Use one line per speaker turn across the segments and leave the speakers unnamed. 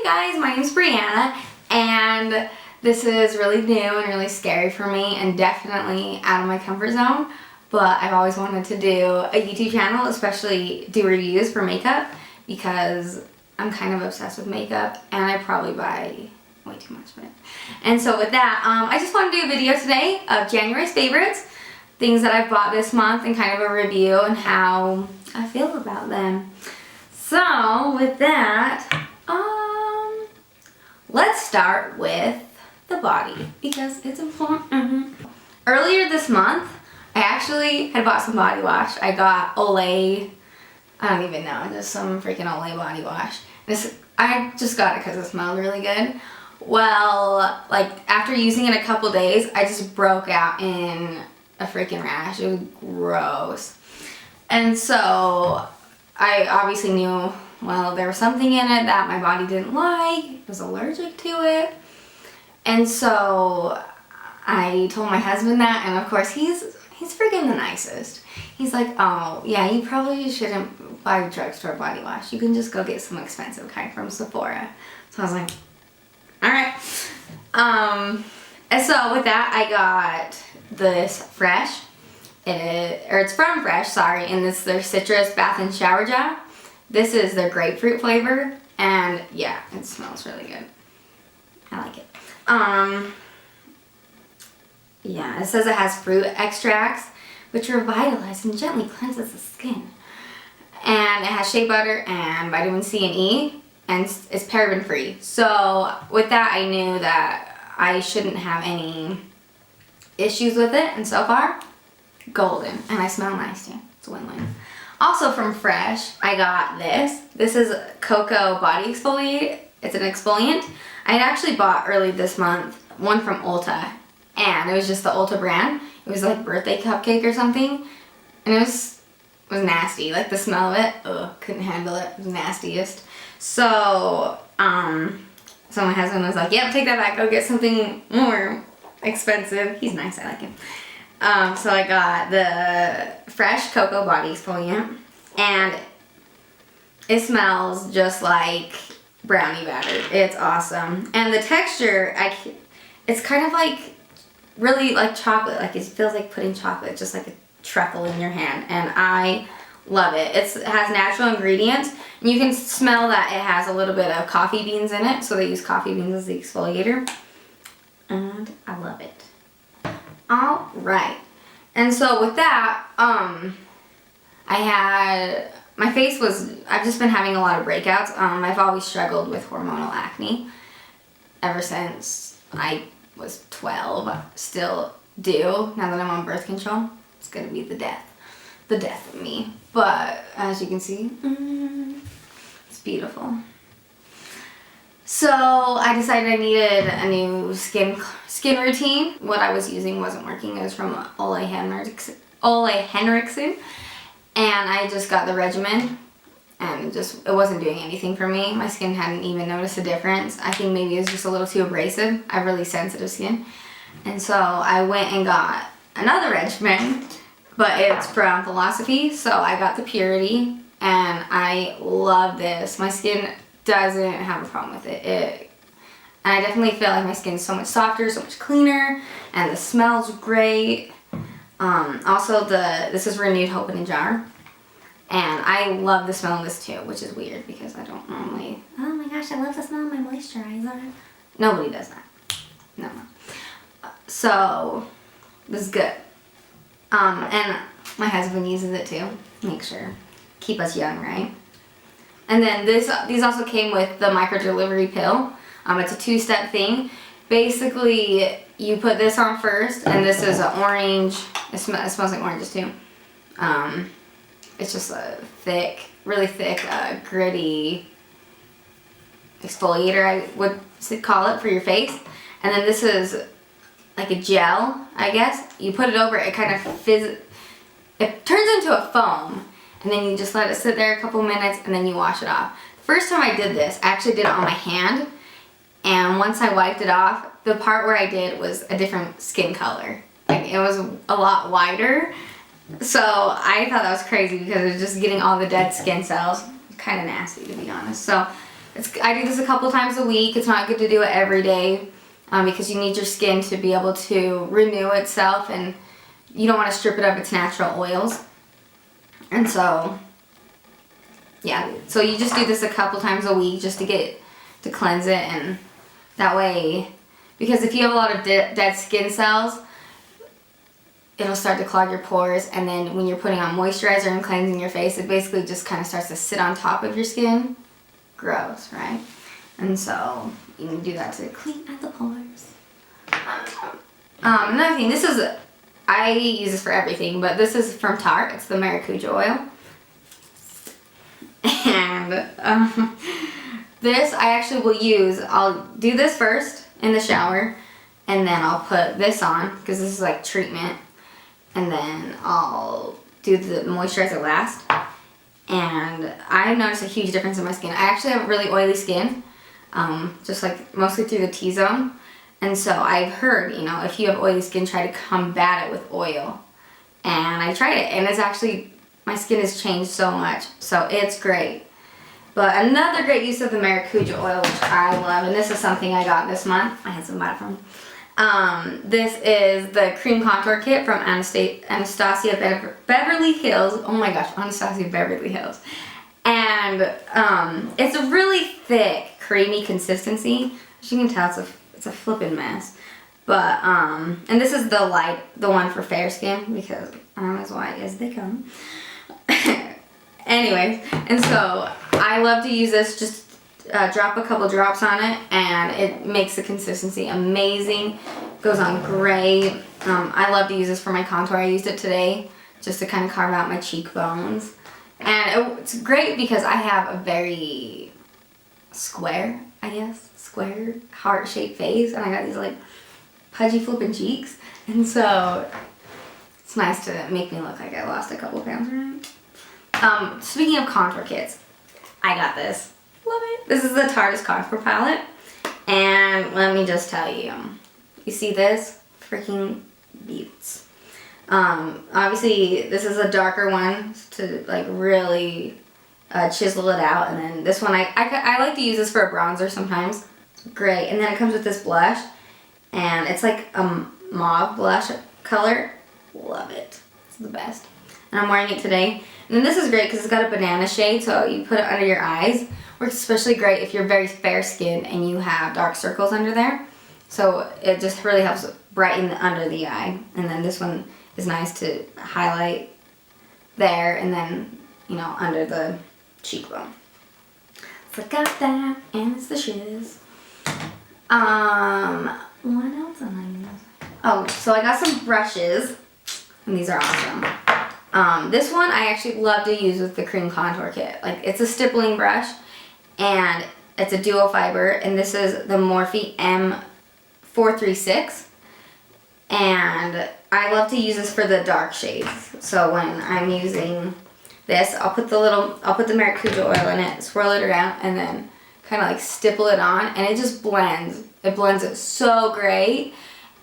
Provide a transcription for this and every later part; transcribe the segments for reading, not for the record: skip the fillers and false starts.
Hey guys, my name's Brianna, and this is really new and really scary for me and definitely out of my comfort zone, but I've always wanted to do a YouTube channel, especially do reviews for makeup, because I'm kind of obsessed with makeup and I probably buy way too much of it. And so with that, I just want to do a video today of January's favorites, things that I've bought this month, and kind of a review and how I feel about them. So with that, let's start with the body because it's important. Earlier this month, I actually had bought some body wash. I got Olay, I don't even know, just some freaking Olay body wash. I just got it because it smelled really good. Well, like after using it a couple days, I just broke out in a freaking rash. It was gross. And so I obviously knew, well, there was something in it that my body didn't like. I was allergic to it. And so I told my husband that, and of course he's freaking the nicest. He's like, oh yeah, you probably shouldn't buy drugstore body wash. You can just go get some expensive kind from Sephora. So I was like, all right. And so with that, I got this Fresh. It's from Fresh, sorry, and this is their citrus bath and shower gel. This is their grapefruit flavor, and yeah, it smells really good. I like it. Yeah, it says it has fruit extracts, which revitalize and gently cleanses the skin. And it has shea butter and vitamin C and E, and it's paraben free. So with that, I knew that I shouldn't have any issues with it, and so far, golden. And I smell nice too. It's a win-win. Also from Fresh, I got this. This is Cocoa Body Exfoliate. It's an exfoliant. I had actually bought early this month one from Ulta, and it was just the Ulta brand. It was like birthday cupcake or something, and it was nasty. Like the smell of it, ugh, couldn't handle it. It was nastiest. So, so my husband was like, yep, take that back. Go get something more expensive. He's nice. I like him. So I got the Fresh Cocoa Body Exfoliant, and it smells just like brownie batter. It's awesome. And the texture, it's kind of like really like chocolate. Like it feels like putting chocolate, just like a truffle in your hand. And I love it. It has natural ingredients. And you can smell that it has a little bit of coffee beans in it. So they use coffee beans as the exfoliator. And I love it. All right. And so with that, I've just been having a lot of breakouts. I've always struggled with hormonal acne ever since I was 12. Still do. Now that I'm on birth control, it's gonna be the death of me. But as you can see, it's beautiful. So I decided I needed a new skin routine. What I was using wasn't working. It was from Ole Henriksen. And I just got the regimen, and it wasn't doing anything for me. My skin hadn't even noticed a difference. I think maybe it was just a little too abrasive. I have really sensitive skin. And so I went and got another regimen, but it's from Philosophy. So I got the Purity, and I love this. My skin doesn't have a problem with it. And I definitely feel like my skin is so much softer, so much cleaner, and the smell's great. Also, this is Renewed Hope in a Jar, and I love the smell of this too, which is weird because I don't normally, oh my gosh, I love the smell of my moisturizer. Nobody does that. No. So, this is good. And my husband uses it too. Make sure. Keep us young, right? And then these also came with the micro delivery pill. It's a 2-step thing. Basically, you put this on first, and this is an orange. It smells like oranges too. It's just a really thick, gritty exfoliator, I would call it, for your face. And then this is like a gel, I guess. You put it over, it kind of it turns into a foam. And then you just let it sit there a couple minutes, and then you wash it off. The first time I did this, I actually did it on my hand. And once I wiped it off, the part where I did was a different skin color. Like it was a lot wider. So I thought that was crazy because it was just getting all the dead skin cells. Kind of nasty, to be honest. So I do this a couple times a week. It's not good to do it every day because you need your skin to be able to renew itself, and you don't want to strip it of its natural oils. And so, yeah, so you just do this a couple times a week just to cleanse it, and that way, because if you have a lot of dead skin cells, it'll start to clog your pores, and then when you're putting on moisturizer and cleansing your face, it basically just kind of starts to sit on top of your skin. Gross, right? And so you can do that to clean out the pores. Another thing, I use this for everything, but this is from Tarte. It's the Maracuja oil. And this I actually will use. I'll do this first in the shower, and then I'll put this on because this is like treatment, and then I'll do the moisturizer last. And I've noticed a huge difference in my skin. I actually have really oily skin, just like mostly through the T-zone. And so I've heard, if you have oily skin, try to combat it with oil. And I tried it, and it's actually, my skin has changed so much. So it's great. But another great use of the Maracuja oil, which I love, and this is something I got this month. I had some buy it from. This is the cream contour kit from Anastasia Beverly Hills. Oh my gosh, Anastasia Beverly Hills. And it's a really thick, creamy consistency. As you can tell, it's a flippin' mess. But, and this is the one for fair skin, because I'm as white as they come. Anyways, and so I love to use this, just drop a couple drops on it, and it makes the consistency amazing. Goes on great. I love to use this for my contour. I used it today just to kind of carve out my cheekbones. And it's great because I have a very square heart-shaped face, and I got these like pudgy flippin' cheeks, and so it's nice to make me look like I lost a couple pounds, right? Speaking of contour kits, I got this. Love it. This is the Tarte Contour Palette, and let me just tell you, you see this? Freaking beats. Obviously, this is a darker one to like really chisel it out, and then this one, I like to use this for a bronzer sometimes. It's great. And then it comes with this blush, and it's like a mauve blush color. Love it. It's the best. And I'm wearing it today. And then this is great because it's got a banana shade, so you put it under your eyes. Works especially great if you're very fair skinned and you have dark circles under there. So it just really helps brighten under the eye. And then this one is nice to highlight there, and then, under the cheekbone. So I got that, and it's the shiz. What else am I using? Oh, so I got some brushes, and these are awesome. This one I actually love to use with the cream contour kit. Like, it's a stippling brush, and it's a duo fiber, and this is the Morphe M436. And I love to use this for the dark shades. So when I'm using this, I'll put the Maracuja oil in it, swirl it around, and then kind of like stipple it on, and it just blends. It blends it so great,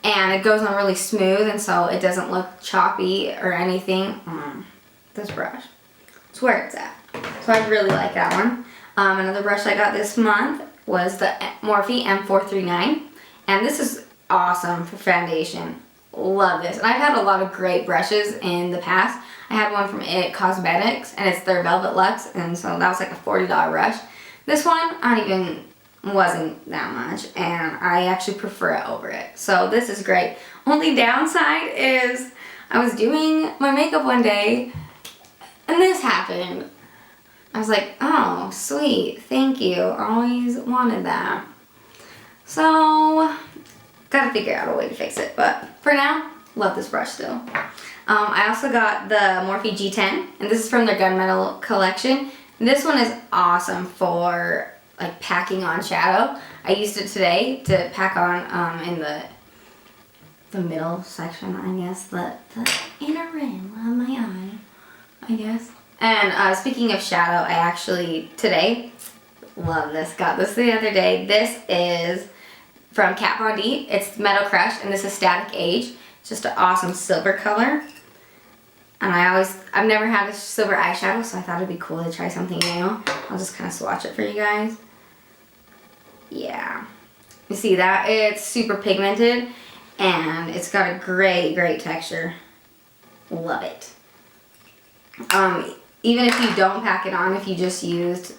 and it goes on really smooth, and so it doesn't look choppy or anything. This brush, it's where it's at. So I really like that one. Another brush I got this month was the Morphe M439, and this is awesome for foundation. Love this. And I've had a lot of great brushes in the past. I had one from It Cosmetics, and it's their Velvet Luxe, and so that was like a $40 brush. This one, wasn't that much, and I actually prefer it over it. So this is great. Only downside is I was doing my makeup one day, and this happened. I was like, oh, sweet, thank you. Always wanted that. So, gotta figure out a way to fix it, but for now, love this brush still. I also got the Morphe G10, and this is from their Gunmetal collection. This one is awesome for like packing on shadow. I used it today to pack on in the middle section, I guess, the inner rim of my eye, I guess. And speaking of shadow, I actually today love this. Got this the other day. This is from Kat Von D. It's Metal Crush, and this is Static Age. It's just an awesome silver color. And I've never had a silver eyeshadow, so I thought it'd be cool to try something new. I'll just kind of swatch it for you guys. Yeah. You see that? It's super pigmented and it's got a great texture. Love it. Even if you don't pack it on, if you just used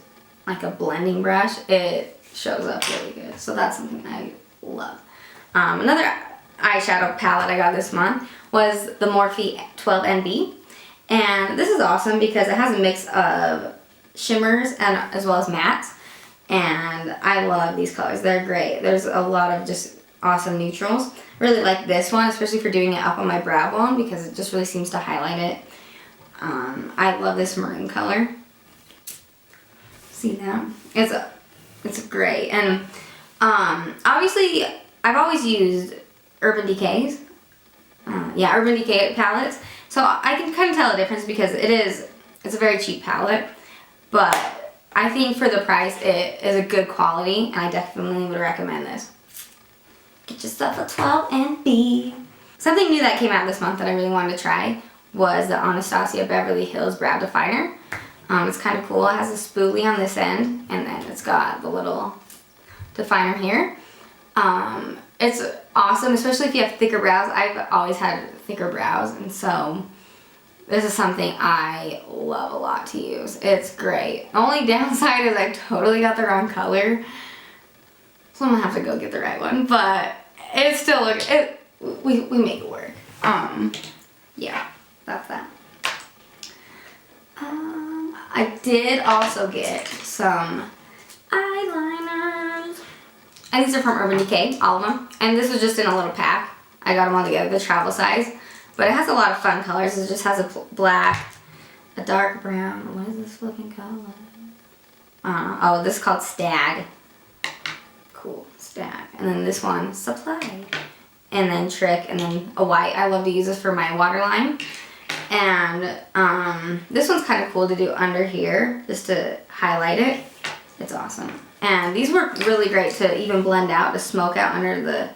like a blending brush, it shows up really good. So that's something I love. Another eyeshadow palette I got this month was the Morphe 12NB. And this is awesome because it has a mix of shimmers and as well as mattes. And I love these colors. They're great. There's a lot of just awesome neutrals. Really like this one, especially for doing it up on my brow bone because it just really seems to highlight it. I love this maroon color. See that? It's great. And obviously, I've always used Urban Decay's. Urban Decay palettes. So I can kind of tell the difference because it's a very cheap palette. But I think for the price, it is a good quality. And I definitely would recommend this. Get yourself a 12NB. Something new that came out this month that I really wanted to try was the Anastasia Beverly Hills Brow Definer. It's kind of cool. It has a spoolie on this end, and then it's got the little definer here. It's awesome, especially if you have thicker brows. I've always had thicker brows, and so this is something I love a lot to use. It's great. The only downside is I totally got the wrong color, so I'm gonna have to go get the right one, but it still looks, we make it work. Yeah, that's that. I did also get some eyeliners. And these are from Urban Decay, all of them. And this was just in a little pack. I got them all together, the travel size. But it has a lot of fun colors. It just has a black, a dark brown. What is this looking color? Oh, this is called Stag. Cool, Stag. And then this one, Supply. And then Trick, and then a white. I love to use this for my waterline. And this one's kind of cool to do under here, just to highlight it. It's awesome. And these work really great to even blend out, to smoke out under the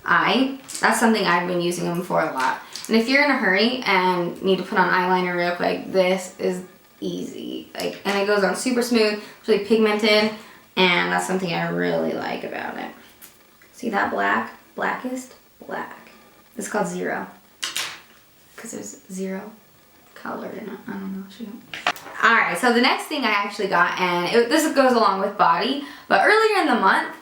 eye. That's something I've been using them for a lot. And if you're in a hurry and need to put on eyeliner real quick, this is easy. And it goes on super smooth, it's really pigmented, and that's something I really like about it. See that black? Blackest? Black. This is called Zero. Because there's zero color in it. I don't know. Shoot. Alright, so the next thing I actually got, and this goes along with body, but earlier in the month,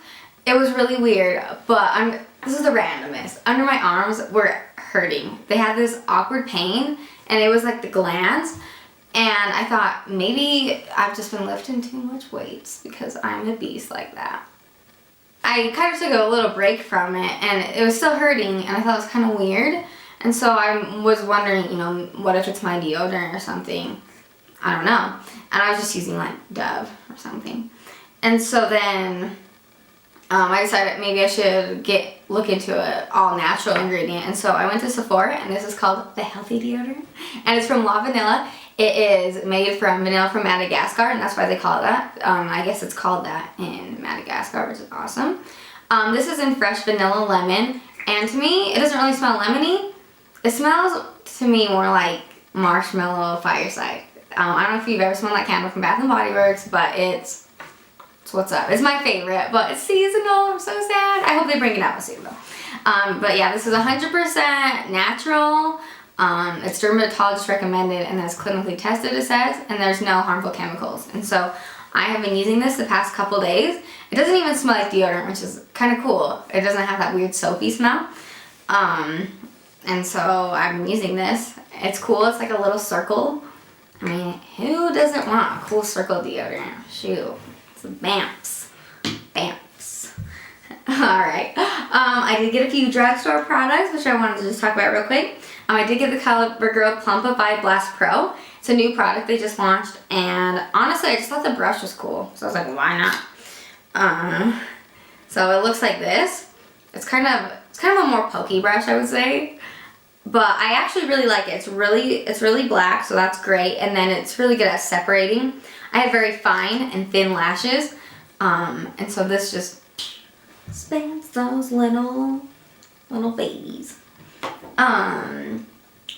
it was really weird, but this is the randomest. Under my arms were hurting. They had this awkward pain, and it was like the glands, and I thought maybe I've just been lifting too much weights because I'm a beast like that. I kind of took a little break from it, and it was still hurting, and I thought it was kind of weird. And so I was wondering, what if it's my deodorant or something? I don't know. And I was just using like Dove or something. And so then I decided maybe I should look into an all natural ingredient. And so I went to Sephora, and this is called the Healthy Deodorant. And it's from La Vanilla. It is made from vanilla from Madagascar, and that's why they call it that. I guess it's called that in Madagascar, which is awesome. This is in fresh vanilla lemon. And to me, it doesn't really smell lemony. It smells to me more like marshmallow fireside. I don't know if you've ever smelled that candle from Bath & Body Works, but it's what's up. It's my favorite, but it's seasonal. I'm so sad. I hope they bring it out soon though. But yeah, this is 100% natural. It's dermatologist recommended, and it's clinically tested, it says, and there's no harmful chemicals. And so I have been using this the past couple days. It doesn't even smell like deodorant, which is kind of cool. It doesn't have that weird soapy smell. And so I've been using this. It's cool. It's like a little circle. I mean, who doesn't want a cool circle deodorant? Shoot. It's Bamps. Bamps. Alright. I did get a few drugstore products, which I wanted to just talk about real quick. I did get the CoverGirl Plumpify Blast Pro. It's a new product they just launched, and honestly, I just thought the brush was cool. So I was like, why not? So it looks like this. It's kind of a more pokey brush, I would say. But I actually really like it. It's really black, so that's great. And then it's really good at separating. I have very fine and thin lashes. And so this just spans those little babies.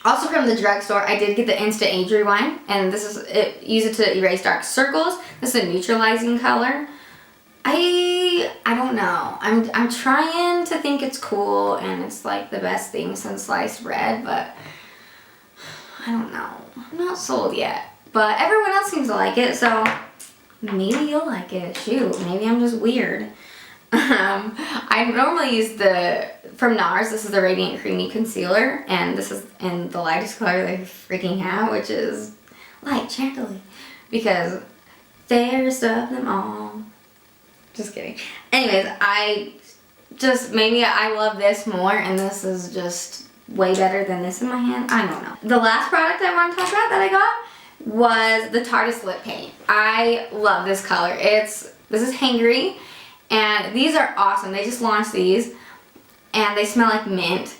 Also from the drugstore, I did get the Instant Age Rewind. And use it to erase dark circles. This is a neutralizing color. I I don't know. I'm trying to think it's cool and it's like the best thing since sliced bread, but I don't know. I'm not sold yet. But everyone else seems to like it, so maybe you'll like it. Shoot, maybe I'm just weird. I normally use from NARS, this is the Radiant Creamy Concealer, and this is in the lightest color they freaking have, which is light chantilly, because fairest of them all. Just kidding. Anyways, maybe I love this more, and this is just way better than this in my hand. I don't know. The last product I want to talk about that I got was the Tarteist Lip Paint. I love this color. This is Hangry. And these are awesome. They just launched these and they smell like mint,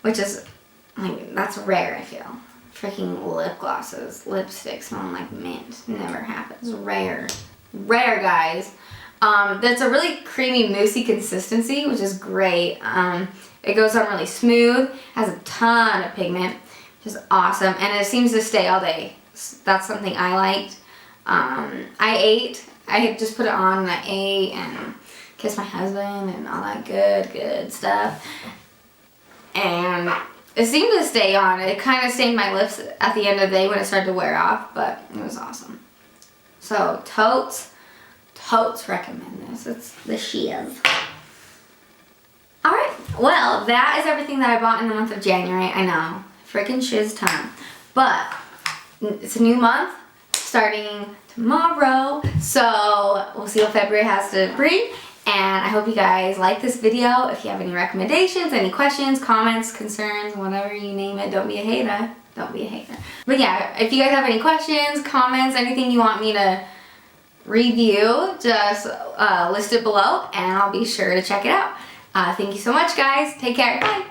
which is like, that's rare, I feel. Freaking lip glosses, lipstick smelling like mint. Never happens. Rare. Rare, guys. That's a really creamy, moussey consistency, which is great. It goes on really smooth, has a ton of pigment, which is awesome, and it seems to stay all day. That's something I liked. I had just put it on and I ate and kissed my husband and all that good stuff. And it seemed to stay on. It kind of stained my lips at the end of the day when it started to wear off, but it was awesome. So, totes recommend this. It's the shiz. Alright, well, that is everything that I bought in the month of January. I know, freaking shiz time. But, it's a new month, starting tomorrow, so we'll see what February has to bring. And I hope you guys like this video. If you have any recommendations, any questions, comments, concerns, whatever you name it, don't be a hater. Don't be a hater. But yeah, if you guys have any questions, comments, anything you want me to review, just list it below and I'll be sure to check it out. Thank you so much, guys. Take care. Bye.